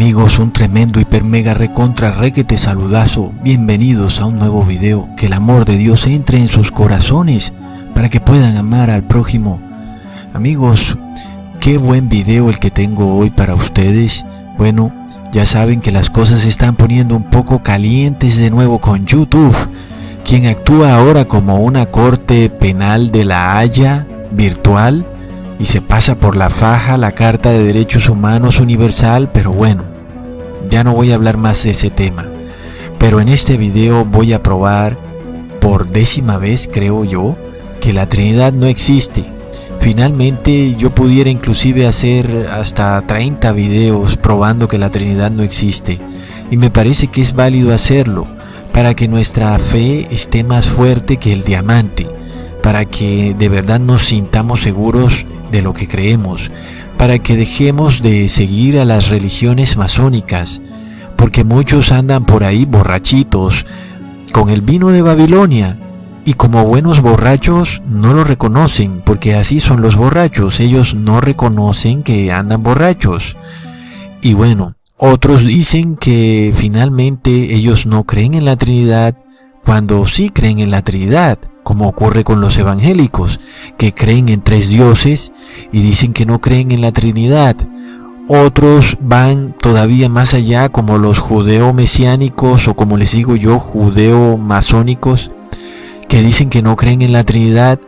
Amigos, un tremendo hiper mega recontra requete saludazo. Bienvenidos a un nuevo video. Que el amor de Dios entre en sus corazones para que puedan amar al prójimo. Amigos, qué buen video el que tengo hoy para ustedes. Bueno, ya saben que las cosas se están poniendo un poco calientes de nuevo con YouTube, quien actúa ahora como una corte penal de La Haya virtual y se pasa por la faja la Carta de Derechos Humanos Universal. Pero bueno, ya no voy a hablar más de ese tema. Pero en este video voy a probar por 10ª vez, creo yo, que la Trinidad no existe. Finalmente yo pudiera inclusive hacer hasta 30 videos probando que la Trinidad no existe. Y me parece que es válido hacerlo para que nuestra fe esté más fuerte que el diamante, para que de verdad nos sintamos seguros de lo que creemos, para que dejemos de seguir a las religiones masónicas, porque muchos andan por ahí borrachitos con el vino de Babilonia y como buenos borrachos no lo reconocen, porque así son los borrachos, ellos no reconocen que andan borrachos. Y bueno, otros dicen que finalmente ellos no creen en la Trinidad cuando sí creen en la Trinidad, como ocurre con los evangélicos, que creen en 3 dioses y dicen que no creen en la Trinidad. Otros van todavía más allá, como los judeo-mesiánicos, o como les digo yo, judeo-masónicos, que dicen que no creen en la Trinidad,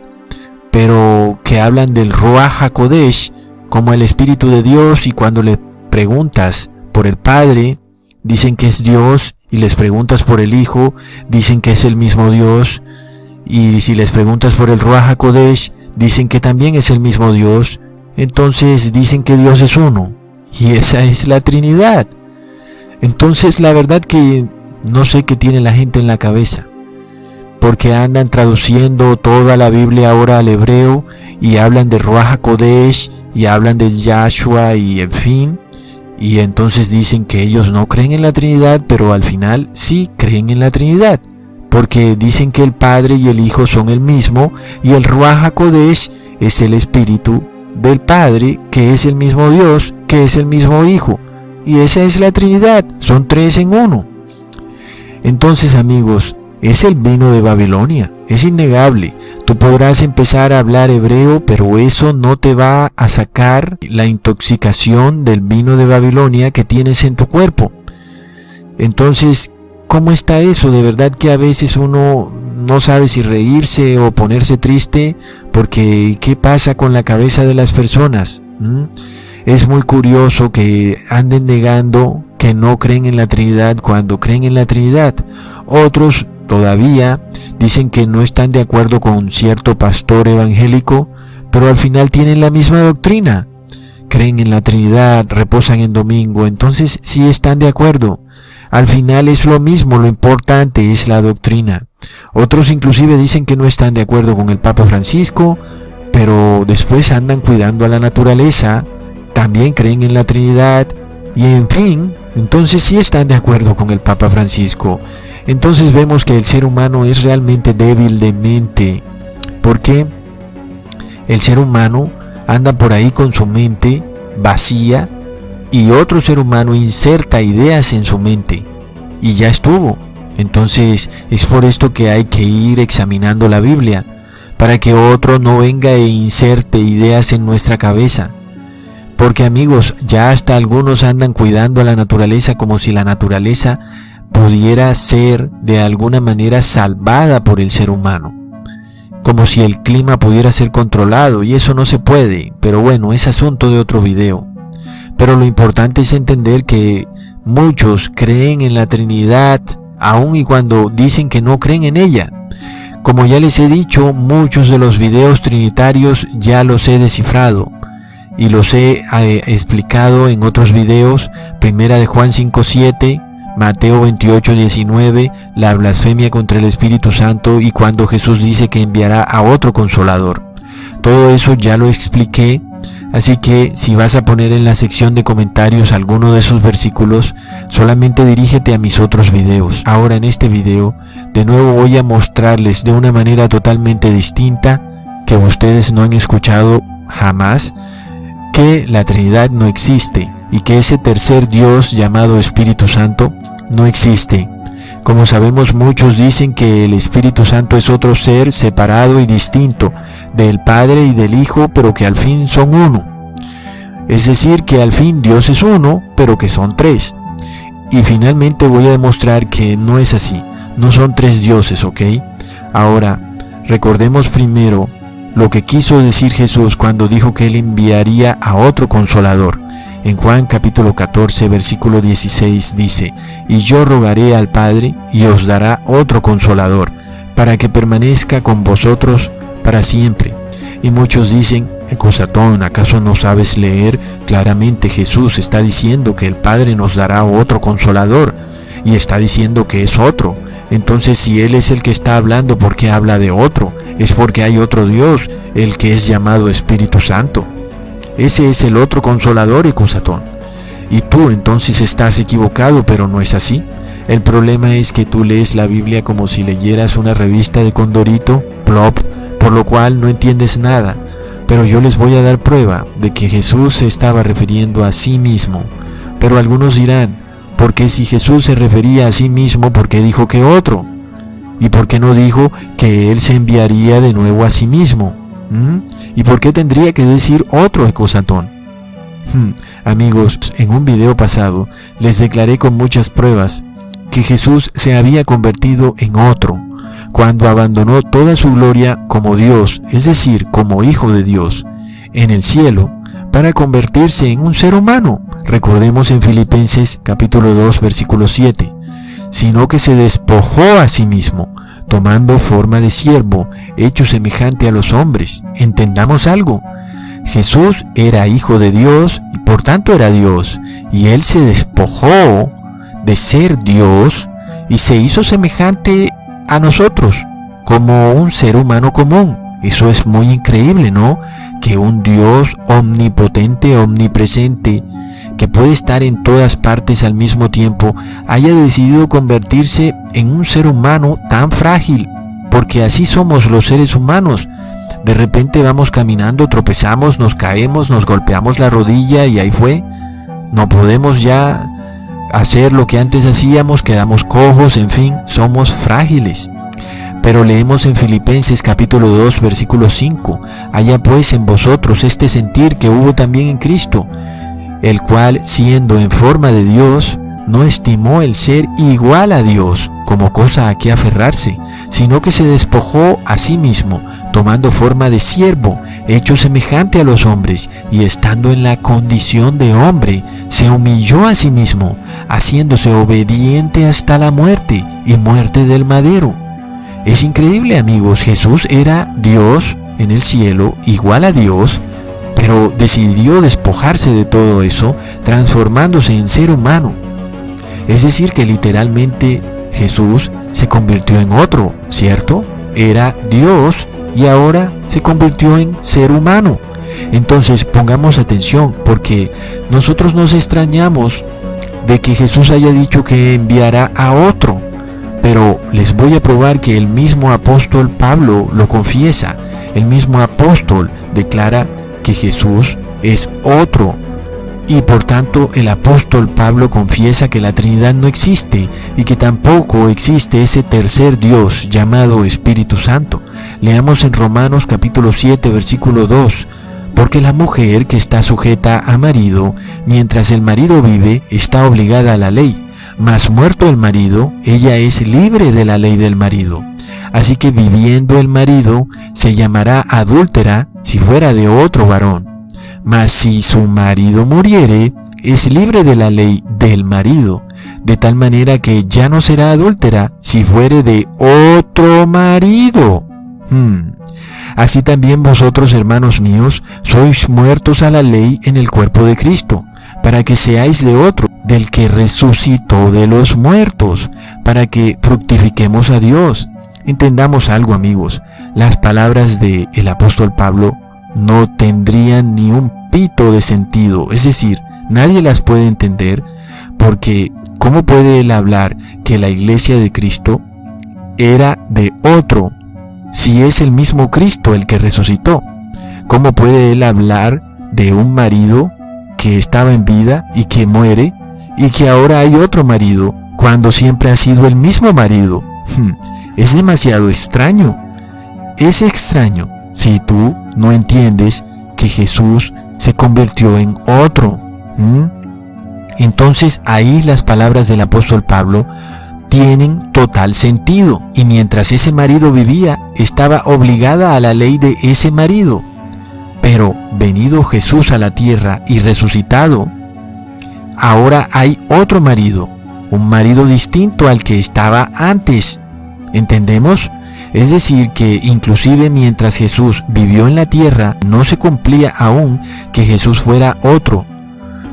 pero que hablan del Ruach HaKodesh como el Espíritu de Dios, y cuando le preguntas por el Padre, dicen que es Dios, y les preguntas por el Hijo, dicen que es el mismo Dios, y si les preguntas por el Ruach HaKodesh, dicen que también es el mismo Dios. Entonces dicen que Dios es uno, y esa es la Trinidad. Entonces la verdad que no sé qué tiene la gente en la cabeza, porque andan traduciendo toda la Biblia ahora al hebreo, y hablan de Ruach HaKodesh, y hablan de Yahshua, y en fin, y entonces dicen que ellos no creen en la Trinidad, pero al final sí creen en la Trinidad, porque dicen que el Padre y el Hijo son el mismo, y el Ruach HaKodesh es el Espíritu del Padre, que es el mismo Dios, que es el mismo Hijo, y esa es la Trinidad, son 3 en 1. Entonces, amigos, es el vino de Babilonia, es innegable. Tú podrás empezar a hablar hebreo, pero eso no te va a sacar la intoxicación del vino de Babilonia que tienes en tu cuerpo. Entonces, ¿cómo está eso? De verdad que a veces uno no sabe si reírse o ponerse triste, porque ¿qué pasa con la cabeza de las personas? Es muy curioso que anden negando que no creen en la Trinidad cuando creen en la Trinidad. Otros todavía dicen que no están de acuerdo con cierto pastor evangélico, pero al final tienen la misma doctrina. Creen en la Trinidad, reposan en domingo, entonces sí están de acuerdo. Al final es lo mismo, lo importante es la doctrina. Otros inclusive dicen que no están de acuerdo con el Papa Francisco, pero después andan cuidando a la naturaleza, también creen en la Trinidad, y en fin, entonces sí están de acuerdo con el Papa Francisco. Entonces vemos que el ser humano es realmente débil de mente, porque el ser humano anda por ahí con su mente vacía, y otro ser humano inserta ideas en su mente y ya estuvo. Entonces es por esto que hay que ir examinando la Biblia, para que otro no venga e inserte ideas en nuestra cabeza. Porque, amigos, ya hasta algunos andan cuidando a la naturaleza como si la naturaleza pudiera ser de alguna manera salvada por el ser humano, como si el clima pudiera ser controlado, y eso no se puede. Pero bueno, es asunto de otro video. Pero lo importante es entender que muchos creen en la Trinidad, aun y cuando dicen que no creen en ella. Como ya les he dicho, muchos de los videos trinitarios ya los he descifrado y los he explicado en otros videos. Primera de Juan 5:7, Mateo 28:19, la blasfemia contra el Espíritu Santo, y cuando Jesús dice que enviará a otro consolador. Todo eso ya lo expliqué. Así que si vas a poner en la sección de comentarios alguno de esos versículos, solamente dirígete a mis otros videos. Ahora en este video, de nuevo voy a mostrarles de una manera totalmente distinta, que ustedes no han escuchado jamás, que la Trinidad no existe. y que ese tercer Dios llamado Espíritu Santo no existe. Como sabemos, muchos dicen que el Espíritu Santo es otro ser separado y distinto del Padre y del Hijo, pero que al fin son uno. Es decir, que al fin Dios es uno, pero que son tres. Y finalmente voy a demostrar que no es así. No son tres dioses, ¿ok? Ahora, recordemos primero lo que quiso decir Jesús cuando dijo que Él enviaría a otro Consolador. En Juan capítulo 14, versículo 16 dice: y yo rogaré al Padre y os dará otro Consolador, para que permanezca con vosotros para siempre. Y muchos dicen: Ecosatón, ¿acaso no sabes leer? Claramente Jesús está diciendo que el Padre nos dará otro Consolador, y está diciendo que es otro. Entonces, si Él es el que está hablando, ¿por qué habla de otro? Es porque hay otro Dios, el que es llamado Espíritu Santo. Ese es el otro Consolador, Ecosatón. Y tú entonces estás equivocado, pero no es así. El problema es que tú lees la Biblia como si leyeras una revista de Condorito, Plop, por lo cual no entiendes nada. Pero yo les voy a dar prueba de que Jesús se estaba refiriendo a sí mismo. Pero algunos dirán: ¿por qué si Jesús se refería a sí mismo, por qué dijo que otro? ¿Y por qué no dijo que Él se enviaría de nuevo a sí mismo? ¿Y por qué tendría que decir otro, Ecosatón? Amigos, en un video pasado les declaré con muchas pruebas que Jesús se había convertido en otro cuando abandonó toda su gloria como Dios, es decir, como Hijo de Dios, en el cielo, para convertirse en un ser humano. Recordemos en Filipenses capítulo 2, versículo 7, sino que se despojó a sí mismo, tomando forma de siervo, hecho semejante a los hombres. Entendamos algo: Jesús era Hijo de Dios y por tanto era Dios, y Él se despojó de ser Dios y se hizo semejante a nosotros, como un ser humano común. Eso es muy increíble, ¿no? Que un Dios omnipotente, omnipresente, que puede estar en todas partes al mismo tiempo, haya decidido convertirse en un ser humano tan frágil, porque así somos los seres humanos. De repente vamos caminando, tropezamos, nos caemos, nos golpeamos la rodilla y ahí fue. No podemos ya hacer lo que antes hacíamos, quedamos cojos, en fin, somos frágiles. Pero leemos en Filipenses capítulo 2, versículo 5, haya pues en vosotros este sentir que hubo también en Cristo, el cual, siendo en forma de Dios, no estimó el ser igual a Dios como cosa a que aferrarse, sino que se despojó a sí mismo, tomando forma de siervo, hecho semejante a los hombres, y estando en la condición de hombre, se humilló a sí mismo, haciéndose obediente hasta la muerte, y muerte del madero. Es increíble, amigos. Jesús era Dios en el cielo, igual a Dios, pero decidió despojarse de todo eso, transformándose en ser humano. Es decir, que literalmente Jesús se convirtió en otro, ¿cierto? Era Dios y ahora se convirtió en ser humano. Entonces pongamos atención, porque nosotros nos extrañamos de que Jesús haya dicho que enviará a otro, pero les voy a probar que el mismo apóstol Pablo lo confiesa. El mismo apóstol declara que Jesús es otro, y por tanto el apóstol Pablo confiesa que la Trinidad no existe y que tampoco existe ese tercer Dios llamado Espíritu Santo. Leamos en Romanos capítulo 7, versículo 2. Porque la mujer que está sujeta a marido, mientras el marido vive, está obligada a la ley, mas muerto el marido, ella es libre de la ley del marido. Así que viviendo el marido, se llamará adúltera si fuera de otro varón. Mas si su marido muriere, es libre de la ley del marido, de tal manera que ya no será adúltera si fuere de otro marido. Así también vosotros, hermanos míos, sois muertos a la ley en el cuerpo de Cristo, para que seáis de otro, del que resucitó de los muertos, para que fructifiquemos a Dios. Entendamos algo, amigos. Las palabras del apóstol Pablo no tendrían ni un pito de sentido, es decir, nadie las puede entender, porque ¿cómo puede él hablar que la iglesia de Cristo era de otro, si es el mismo Cristo el que resucitó? ¿Cómo puede él hablar de un marido que estaba en vida y que muere, y que ahora hay otro marido, cuando siempre ha sido el mismo marido. Es demasiado extraño. Es extraño si tú no entiendes que Jesús se convirtió en otro. Entonces ahí las palabras del apóstol Pablo tienen total sentido. Y mientras ese marido vivía, estaba obligada a la ley de ese marido. Pero venido Jesús a la tierra y resucitado, ahora hay otro marido, un marido distinto al que estaba antes. ¿Entendemos? Es decir, que inclusive mientras Jesús vivió en la tierra, no se cumplía aún que Jesús fuera otro,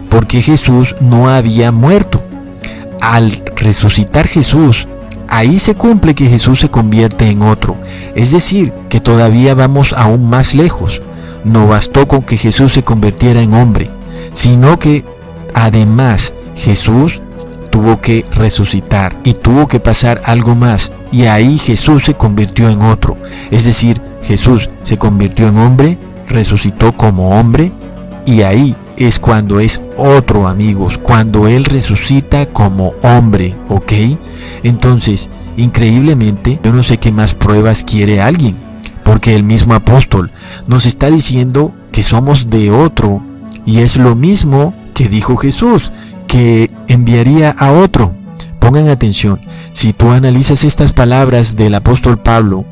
porque Jesús no había muerto. Al resucitar Jesús, ahí se cumple que Jesús se convierte en otro. Es decir, que todavía vamos aún más lejos. No bastó con que Jesús se convirtiera en hombre, sino que además Jesús tuvo que resucitar y tuvo que pasar algo más, y ahí Jesús se convirtió en otro. Es decir, Jesús se convirtió en hombre, resucitó como hombre, y ahí es cuando es otro, amigos, cuando Él resucita como hombre, ¿ok? Entonces, increíblemente, yo no sé qué más pruebas quiere alguien, porque el mismo apóstol nos está diciendo que somos de otro, y es lo mismo que dijo Jesús, que enviaría a otro. Pongan atención, si tú analizas estas palabras del apóstol Pablo,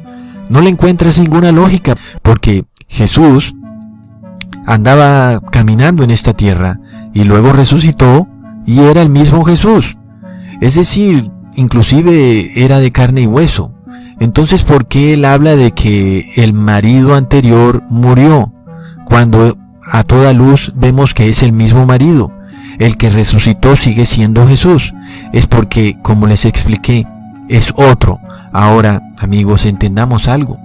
no le encuentras ninguna lógica, porque Jesús andaba caminando en esta tierra y luego resucitó y era el mismo Jesús. Es decir, inclusive era de carne y hueso. Entonces, ¿por qué él habla de que el marido anterior murió cuando a toda luz vemos que es el mismo marido? El que resucitó sigue siendo Jesús. Es porque, como les expliqué, es otro. Ahora, amigos, entendamos algo.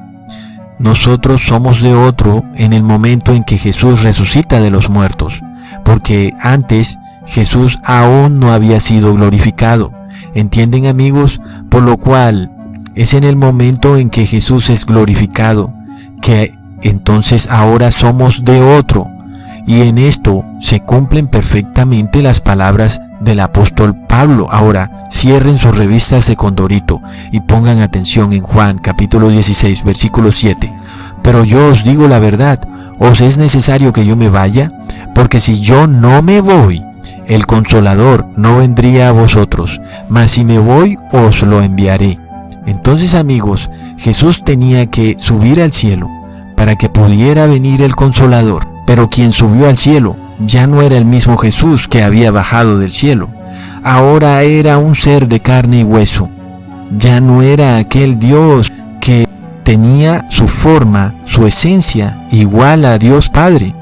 Nosotros somos de otro en el momento en que Jesús resucita de los muertos, porque antes Jesús aún no había sido glorificado. ¿Entienden, amigos? Por lo cual, es en el momento en que Jesús es glorificado, que entonces ahora somos de otro. Y en esto se cumplen perfectamente las palabras del apóstol Pablo. Ahora, cierren sus revistas de Condorito y pongan atención en Juan capítulo 16, versículo 7. Pero yo os digo la verdad, ¿os es necesario que yo me vaya? Porque si yo no me voy, el Consolador no vendría a vosotros, mas si me voy, os lo enviaré. Entonces, amigos, Jesús tenía que subir al cielo para que pudiera venir el Consolador. Pero quien subió al cielo ya no era el mismo Jesús que había bajado del cielo. Ahora era un ser de carne y hueso. Ya no era aquel Dios que tenía su forma, su esencia, igual a Dios Padre.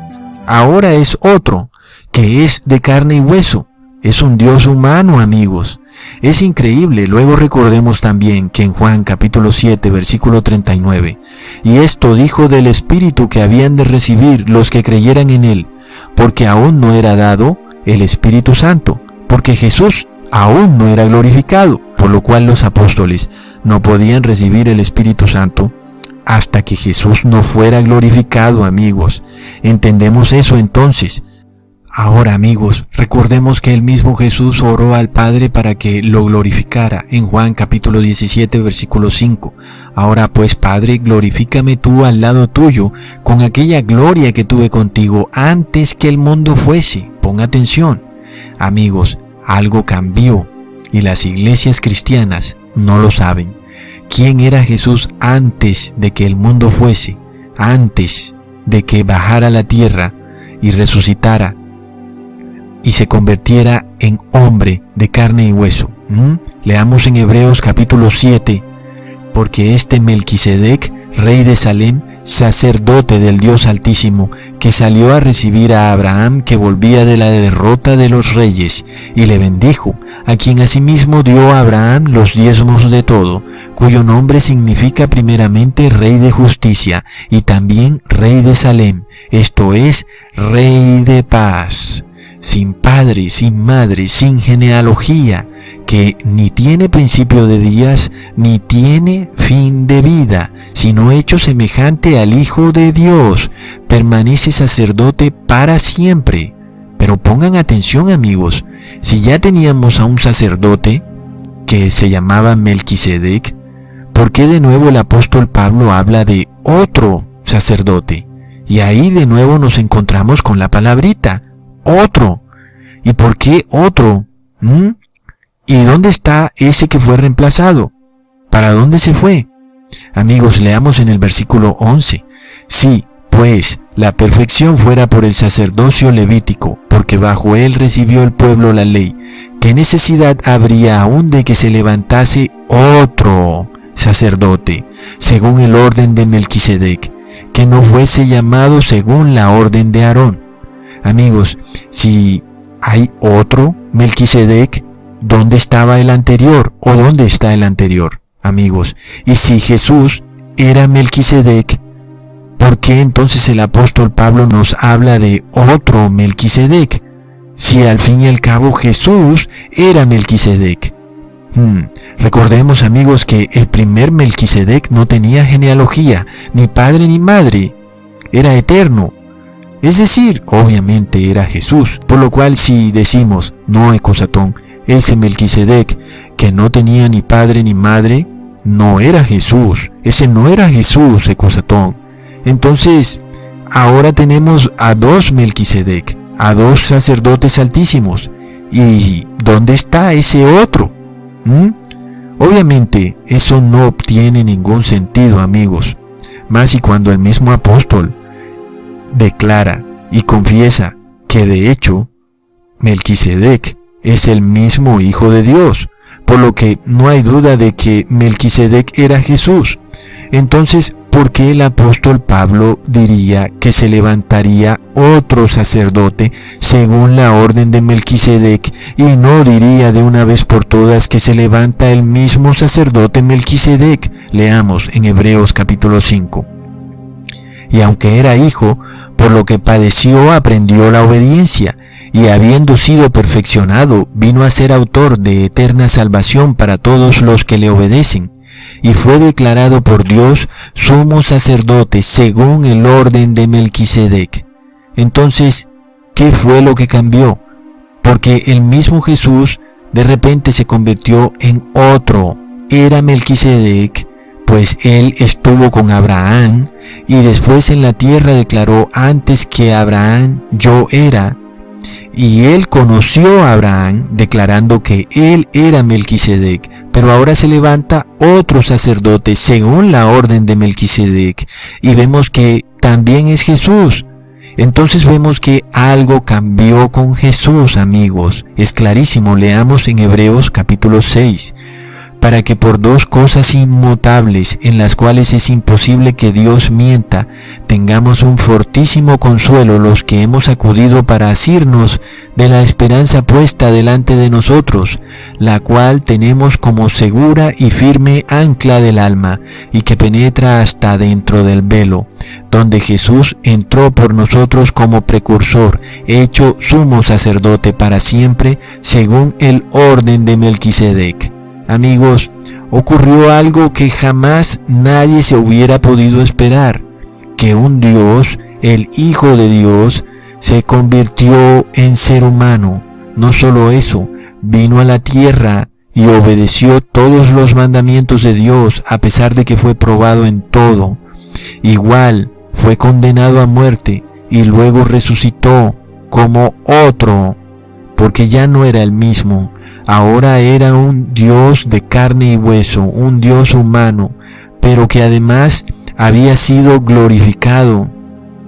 Ahora es otro, que es de carne y hueso. Es un Dios humano, amigos. Es increíble. Luego recordemos también que en Juan capítulo 7, versículo 39, y esto dijo del Espíritu que habían de recibir los que creyeran en Él, porque aún no era dado el Espíritu Santo, porque Jesús aún no era glorificado, por lo cual los apóstoles no podían recibir el Espíritu Santo hasta que Jesús no fuera glorificado, amigos. ¿Entendemos eso entonces? Ahora, amigos, recordemos que el mismo Jesús oró al Padre para que lo glorificara en Juan capítulo 17, versículo 5. Ahora pues, Padre, glorifícame tú al lado tuyo con aquella gloria que tuve contigo antes que el mundo fuese. Pon atención. Amigos, algo cambió y las iglesias cristianas no lo saben. ¿Quién era Jesús antes de que el mundo fuese? Antes de que bajara a la tierra y resucitara y se convirtiera en hombre de carne y hueso. Leamos en Hebreos capítulo 7, porque este Melquisedec, rey de Salem, sacerdote del Dios Altísimo, que salió a recibir a Abraham que volvía de la derrota de los reyes, y le bendijo, a quien asimismo dio a Abraham los diezmos de todo, cuyo nombre significa primeramente Rey de Justicia, y también Rey de Salem, esto es, Rey de Paz. Sin padre, sin madre, sin genealogía, que ni tiene principio de días, ni tiene fin de vida, sino hecho semejante al Hijo de Dios, permanece sacerdote para siempre, Pero pongan atención, amigos, si ya teníamos a un sacerdote que se llamaba Melquisedec, ¿por qué de nuevo el apóstol Pablo habla de otro sacerdote? Y ahí de nuevo nos encontramos con la palabrita, otro. ¿Y por qué otro? ¿Y dónde está ese que fue reemplazado? ¿Para dónde se fue? Amigos, leamos en el versículo 11. Sí, pues, la perfección fuera por el sacerdocio levítico, porque bajo él recibió el pueblo la ley. ¿Qué necesidad habría aún de que se levantase otro sacerdote, según el orden de Melquisedec, que no fuese llamado según la orden de Aarón? Amigos, si hay otro Melquisedec, ¿dónde estaba el anterior? ¿O dónde está el anterior, amigos? Y si Jesús era Melquisedec, ¿por qué entonces el apóstol Pablo nos habla de otro Melquisedec? Si al fin y al cabo Jesús era Melquisedec. Recordemos, amigos, que el primer Melquisedec no tenía genealogía, ni padre ni madre. Era eterno. Es decir, obviamente era Jesús. Por lo cual, si decimos, no, Ecosatón, ese Melquisedec que no tenía ni padre ni madre, no era Jesús. Ese no era Jesús, Ecosatón. Entonces, ahora tenemos a dos Melquisedec, a dos sacerdotes altísimos. ¿Y dónde está ese otro? Obviamente, eso no tiene ningún sentido, amigos. Más y cuando el mismo apóstol declara y confiesa que de hecho Melquisedec es el mismo Hijo de Dios, por lo que no hay duda de que Melquisedec era Jesús. Entonces, ¿por qué el apóstol Pablo diría que se levantaría otro sacerdote según la orden de Melquisedec y no diría de una vez por todas que se levanta el mismo sacerdote Melquisedec? Leamos en Hebreos capítulo 5. Y aunque era hijo, por lo que padeció aprendió la obediencia, y habiendo sido perfeccionado, vino a ser autor de eterna salvación para todos los que le obedecen. Y fue declarado por Dios sumo sacerdote según el orden de Melquisedec. Entonces, ¿qué fue lo que cambió? Porque el mismo Jesús de repente se convirtió en otro. Era Melquisedec, pues él estuvo con Abraham y después en la tierra declaró: antes que Abraham yo era. Y él conoció a Abraham declarando que él era Melquisedec, pero ahora se levanta otro sacerdote según la orden de Melquisedec y vemos que también es Jesús. Entonces vemos que algo cambió con Jesús, amigos. Es clarísimo, leamos en Hebreos capítulo 6. Para que por dos cosas inmutables, en las cuales es imposible que Dios mienta, tengamos un fortísimo consuelo los que hemos acudido para asirnos de la esperanza puesta delante de nosotros, la cual tenemos como segura y firme ancla del alma, y que penetra hasta dentro del velo, donde Jesús entró por nosotros como precursor, hecho sumo sacerdote para siempre, según el orden de Melquisedec. Amigos, ocurrió algo que jamás nadie se hubiera podido esperar, que un Dios, el Hijo de Dios, se convirtió en ser humano. No solo eso, vino a la tierra y obedeció todos los mandamientos de Dios a pesar de que fue probado en todo. Igual fue condenado a muerte y luego resucitó como otro, porque ya no era el mismo. Ahora era un Dios de carne y hueso, un Dios humano, pero que además había sido glorificado.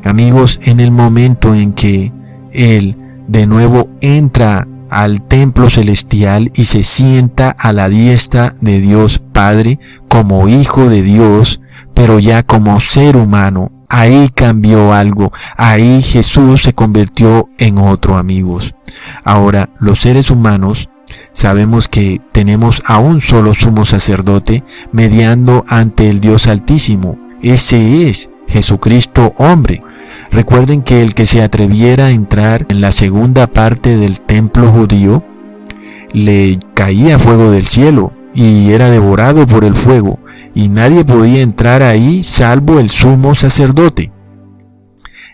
Amigos, en el momento en que Él de nuevo entra al templo celestial y se sienta a la diestra de Dios Padre como Hijo de Dios, pero ya como ser humano, ahí cambió algo, ahí Jesús se convirtió en otro, amigos. Ahora, los seres humanos sabemos que tenemos a un solo sumo sacerdote mediando ante el Dios Altísimo. Ese es Jesucristo hombre. Recuerden que el que se atreviera a entrar en la segunda parte del templo judío, le caía fuego del cielo y era devorado por el fuego, y nadie podía entrar ahí salvo el sumo sacerdote.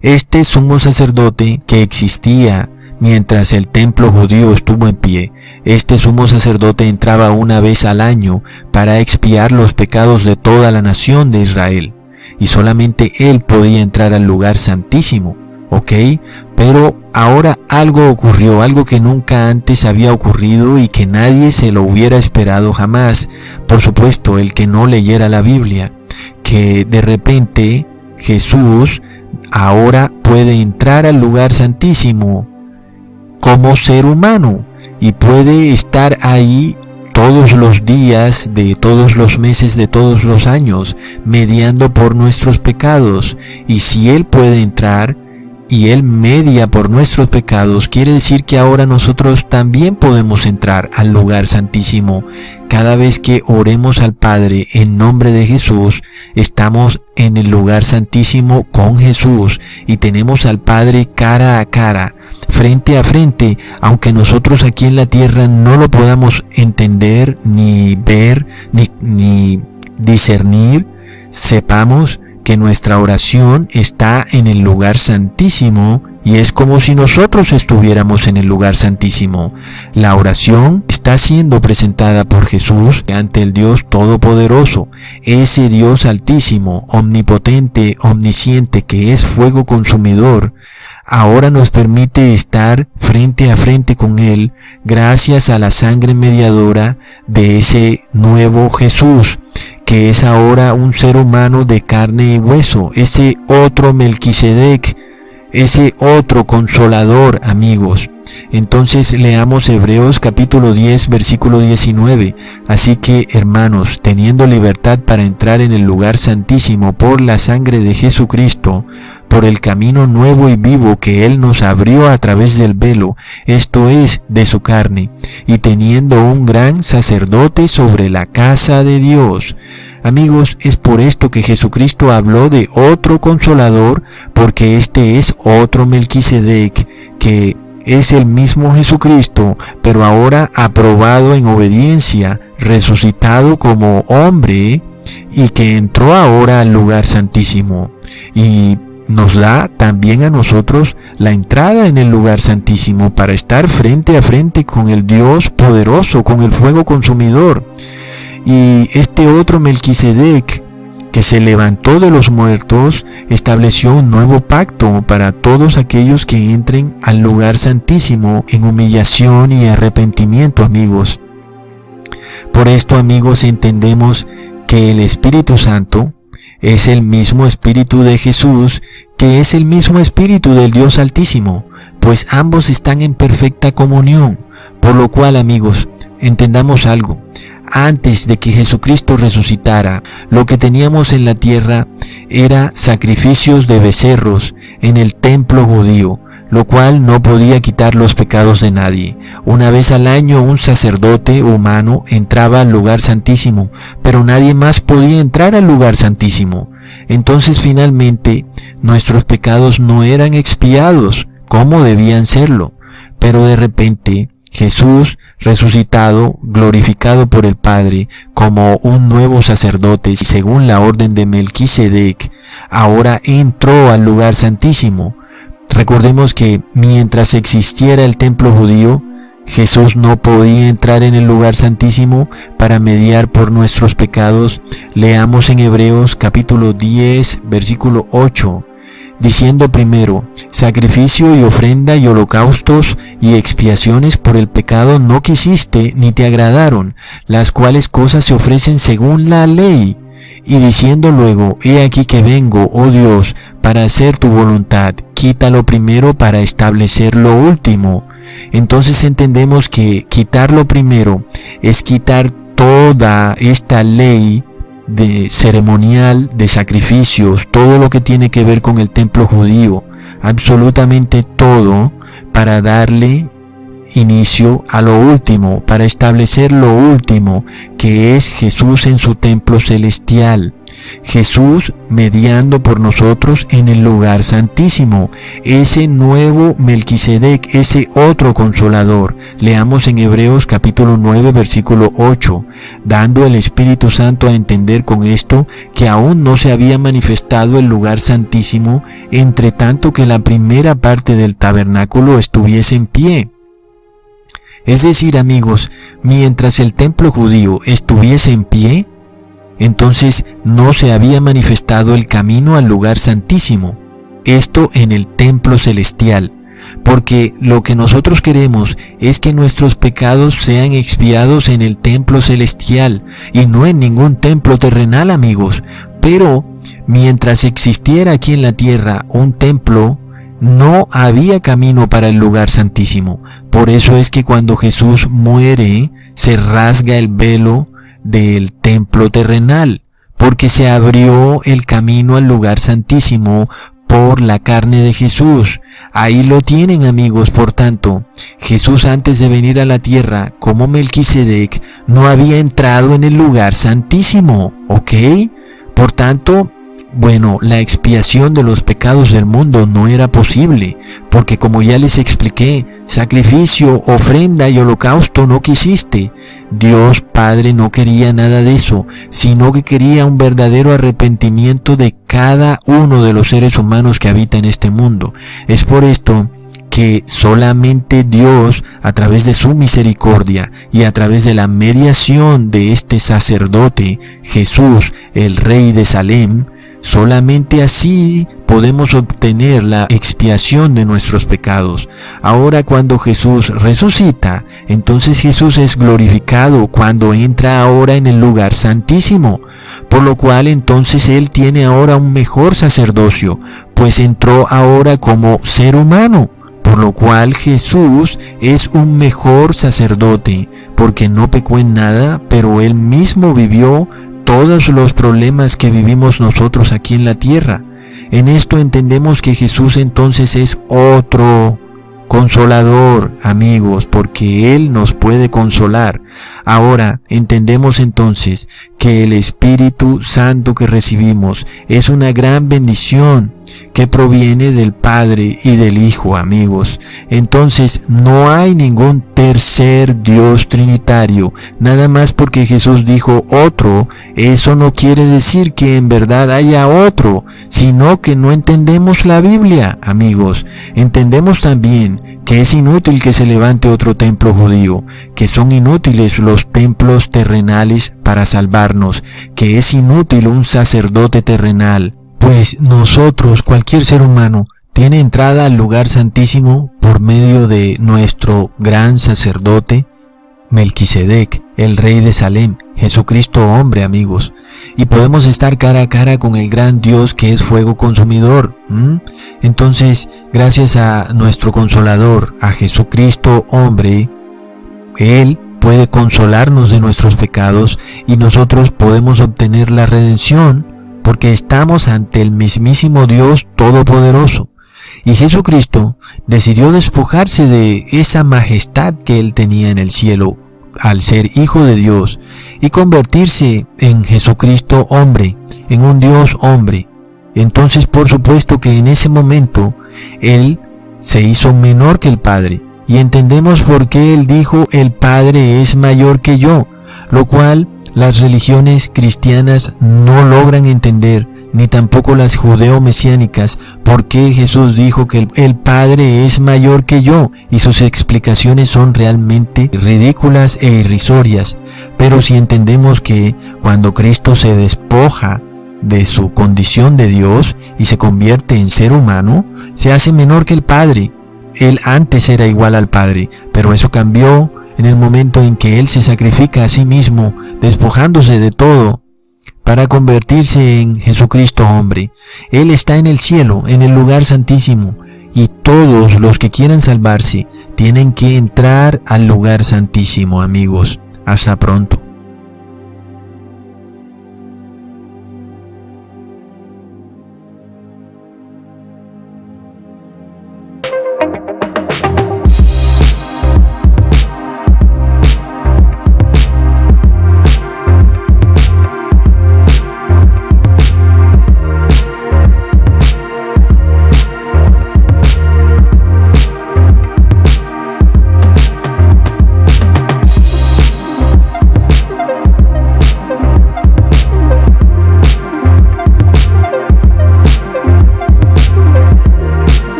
Este sumo sacerdote que existía Mientras el templo judío estuvo en pie, este sumo sacerdote entraba una vez al año para expiar los pecados de toda la nación de Israel, y solamente él podía entrar al lugar santísimo, ¿ok? Pero ahora algo ocurrió, algo que nunca antes había ocurrido y que nadie se lo hubiera esperado jamás. Por supuesto, el que no leyera la Biblia, que de repente Jesús ahora puede entrar al lugar santísimo como ser humano y puede estar ahí todos los días de todos los meses de todos los años, mediando por nuestros pecados. Y si Él puede entrar y Él media por nuestros pecados, quiere decir que ahora nosotros también podemos entrar al lugar santísimo. Cada vez que oremos al Padre en nombre de Jesús, estamos en el lugar santísimo con Jesús y tenemos al Padre cara a cara, frente a frente, aunque nosotros aquí en la tierra no lo podamos entender, ni ver, ni discernir. Sepamos que nuestra oración está en el lugar santísimo y es como si nosotros estuviéramos en el lugar santísimo. La oración está siendo presentada por Jesús ante el Dios Todopoderoso, ese Dios altísimo, omnipotente, omnisciente, que es fuego consumidor. Ahora nos permite estar frente a frente con Él gracias a la sangre mediadora de ese nuevo Jesús, que es ahora un ser humano de carne y hueso, ese otro Melquisedec, ese otro consolador, amigos. Entonces leamos Hebreos capítulo 10, versículo 19. Así que, hermanos, teniendo libertad para entrar en el lugar santísimo por la sangre de Jesucristo, por el camino nuevo y vivo que Él nos abrió a través del velo, esto es, de su carne, y teniendo un gran sacerdote sobre la casa de Dios. Amigos, es por esto que Jesucristo habló de otro consolador, porque este es otro Melquisedec, que es el mismo Jesucristo, pero ahora aprobado en obediencia, resucitado como hombre, y que entró ahora al lugar santísimo. Y nos da también a nosotros la entrada en el lugar santísimo para estar frente a frente con el Dios poderoso, con el fuego consumidor. Y este otro Melquisedec, que se levantó de los muertos, estableció un nuevo pacto para todos aquellos que entren al lugar santísimo en humillación y arrepentimiento, amigos. Por esto, amigos, entendemos que el Espíritu Santo es el mismo Espíritu de Jesús, que es el mismo Espíritu del Dios Altísimo, pues ambos están en perfecta comunión. Por lo cual, amigos, entendamos algo. Antes de que Jesucristo resucitara, lo que teníamos en la tierra era sacrificios de becerros en el templo judío, lo cual no podía quitar los pecados de nadie. Una vez al año un sacerdote humano entraba al lugar santísimo, pero nadie más podía entrar al lugar santísimo. Entonces finalmente nuestros pecados no eran expiados como debían serlo, pero de repente Jesús, resucitado, glorificado por el Padre, como un nuevo sacerdote y según la orden de Melquisedec, ahora entró al lugar santísimo. Recordemos que mientras existiera el templo judío, Jesús no podía entrar en el lugar santísimo para mediar por nuestros pecados. Leamos en Hebreos capítulo 10, versículo 8. Diciendo primero, sacrificio y ofrenda y holocaustos y expiaciones por el pecado no quisiste ni te agradaron, las cuales cosas se ofrecen según la ley. Y diciendo luego, he aquí que vengo, oh Dios, para hacer tu voluntad, quita lo primero para establecer lo último. Entonces entendemos que quitar lo primero es quitar toda esta ley de ceremonial, de sacrificios, todo lo que tiene que ver con el templo judío, absolutamente todo, para darle inicio a lo último, para establecer lo último, que es Jesús en su templo celestial. Jesús mediando por nosotros en el lugar santísimo, ese nuevo Melquisedec, ese otro consolador. Leamos en Hebreos capítulo 9 versículo 8, dando el Espíritu Santo a entender con esto que aún no se había manifestado el lugar santísimo, entre tanto que la primera parte del tabernáculo estuviese en pie. Es decir, amigos, mientras el templo judío estuviese en pie, entonces no se había manifestado el camino al lugar santísimo, esto en el templo celestial, porque lo que nosotros queremos es que nuestros pecados sean expiados en el templo celestial y no en ningún templo terrenal, amigos. Pero mientras existiera aquí en la tierra un templo, no había camino para el lugar santísimo. Por eso es que cuando Jesús muere, se rasga el velo del templo terrenal, porque se abrió el camino al lugar santísimo por la carne de Jesús. Ahí lo tienen, amigos. Por tanto, Jesús antes de venir a la tierra como Melquisedec no había entrado en el lugar santísimo, ¿ok? Por tanto, bueno, la expiación de los pecados del mundo no era posible, porque como ya les expliqué, sacrificio, ofrenda y holocausto no quisiste. Dios Padre no quería nada de eso, sino que quería un verdadero arrepentimiento de cada uno de los seres humanos que habitan en este mundo. Es por esto que solamente Dios, a través de su misericordia y a través de la mediación de este sacerdote, Jesús, el Rey de Salem, solamente así podemos obtener la expiación de nuestros pecados. Ahora cuando Jesús resucita, entonces Jesús es glorificado cuando entra ahora en el lugar santísimo, por lo cual entonces Él tiene ahora un mejor sacerdocio, pues entró ahora como ser humano. Por lo cual Jesús es un mejor sacerdote, porque no pecó en nada, pero Él mismo vivió todos los problemas que vivimos nosotros aquí en la tierra. En esto entendemos que Jesús entonces es otro consolador, amigos, porque Él nos puede consolar. Ahora entendemos entonces que el Espíritu Santo que recibimos es una gran bendición que proviene del Padre y del Hijo, amigos. Entonces no hay ningún tercer Dios trinitario. Nada más porque Jesús dijo otro, eso no quiere decir que en verdad haya otro, sino que no entendemos la Biblia, amigos. Entendemos también que es inútil que se levante otro templo judío, que son inútiles los templos terrenales para salvarnos, que es inútil un sacerdote terrenal. Pues nosotros, cualquier ser humano, tiene entrada al lugar santísimo por medio de nuestro gran sacerdote, Melquisedec, el Rey de Salem, Jesucristo hombre, amigos. Y podemos estar cara a cara con el gran Dios que es fuego consumidor. Entonces, gracias a nuestro Consolador, a Jesucristo hombre, Él puede consolarnos de nuestros pecados y nosotros podemos obtener la redención, porque estamos ante el mismísimo Dios Todopoderoso. Y Jesucristo decidió despojarse de esa majestad que Él tenía en el cielo al ser Hijo de Dios y convertirse en Jesucristo hombre, en un Dios hombre. Entonces, por supuesto que en ese momento Él se hizo menor que el Padre. Y entendemos por qué Él dijo, el Padre es mayor que yo, lo cual las religiones cristianas no logran entender, ni tampoco las judeo-mesiánicas, por qué Jesús dijo que el Padre es mayor que yo, y sus explicaciones son realmente ridículas e irrisorias. Pero si entendemos que cuando Cristo se despoja de su condición de Dios y se convierte en ser humano, se hace menor que el Padre. Él antes era igual al Padre, pero eso cambió en el momento en que Él se sacrifica a sí mismo, despojándose de todo, para convertirse en Jesucristo hombre. Él está en el cielo, en el lugar santísimo, y todos los que quieran salvarse tienen que entrar al lugar santísimo, amigos. Hasta pronto.